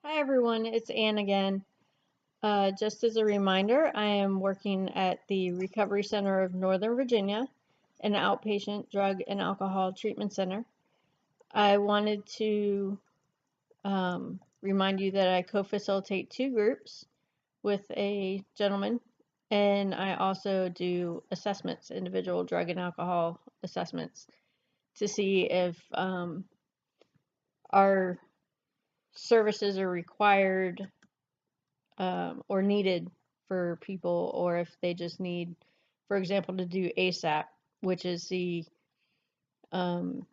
Hi everyone, it's Ann again. Just as a reminder, I am working at the Recovery Center of Northern Virginia, an outpatient drug and alcohol treatment center. I wanted to remind you that I co-facilitate two groups with a gentleman, and I also do assessments, individual drug and alcohol assessments, to see if our services are required or needed for people, or if they just need, for example, to do ASAP, which is the um,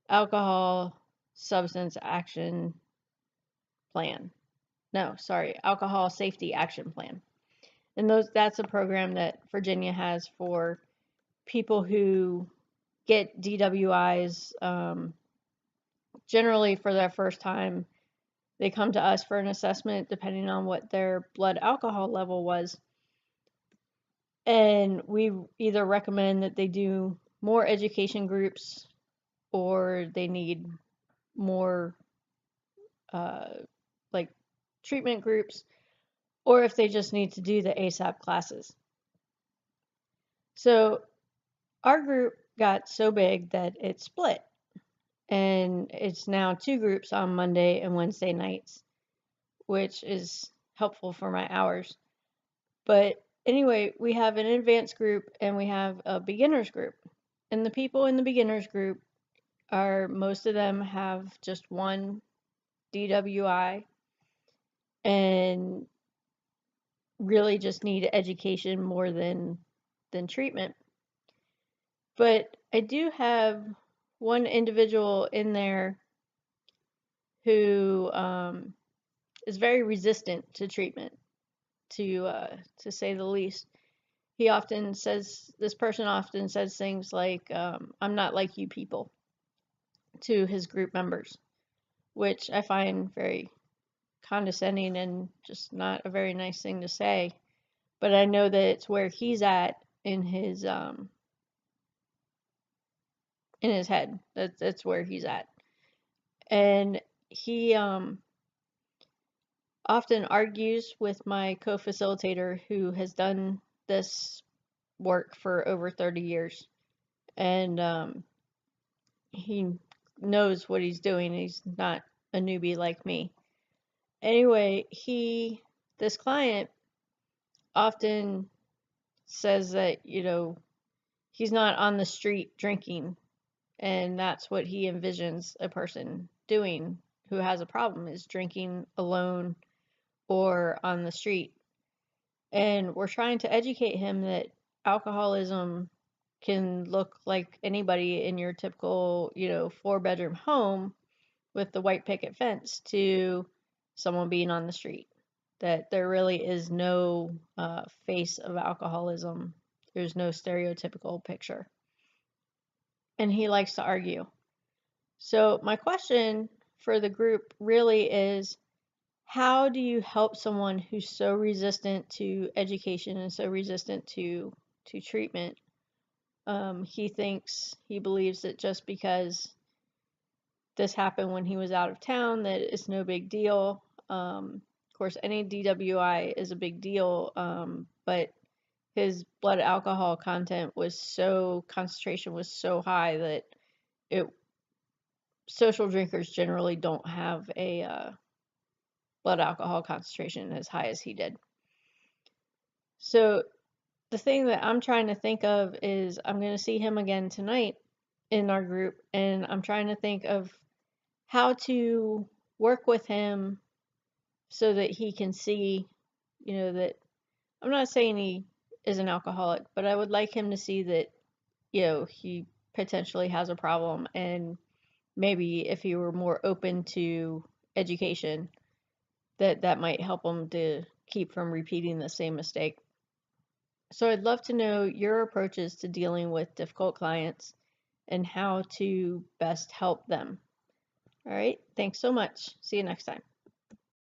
Alcohol Substance Action Plan. No, sorry, Alcohol Safety Action Plan. And that's a program that Virginia has for people who get DWIs, generally for their first time. They come to us for an assessment depending on what their blood alcohol level was. And we either recommend that they do more education groups or they need more uh, like treatment groups, or if they just need to do the ASAP classes. So our group got so big that it split, and it's now two groups on Monday and Wednesday nights, which is helpful for my hours. But anyway, we have an advanced group and we have a beginners group. And the people in the beginners group are, most of them have just one DWI and really just need education more than treatment. But I do have one individual in there who is very resistant to treatment, to say the least. This person often says things like, "I'm not like you people," to his group members, which I find very condescending and just not a very nice thing to say. But I know that it's where he's at in his head. That's where he's at. And he often argues with my co-facilitator who has done this work for over 30 years. And he knows what he's doing. He's not a newbie like me. Anyway, this client often says that, he's not on the street drinking, and that's what he envisions a person doing who has a problem, is drinking alone or on the street. And we're trying to educate him that alcoholism can look like anybody in your typical, 4-bedroom home with the white picket fence, to someone being on the street. That there really is no face of alcoholism. There's no stereotypical picture. And he likes to argue. So my question for the group really is, how do you help someone who's so resistant to education and so resistant to treatment? He believes that just because this happened when he was out of town, that it's no big deal. Of course, any DWI is a big deal, but his blood alcohol concentration was so high that social drinkers generally don't have a blood alcohol concentration as high as he did. So the thing that I'm trying to think of is, I'm going to see him again tonight in our group, and I'm trying to think of how to work with him so that he can see, that I'm not saying he is an alcoholic, but I would like him to see that, he potentially has a problem, and maybe if he were more open to education, that might help him to keep from repeating the same mistake. So I'd love to know your approaches to dealing with difficult clients and how to best help them. All right, thanks so much. See you next time.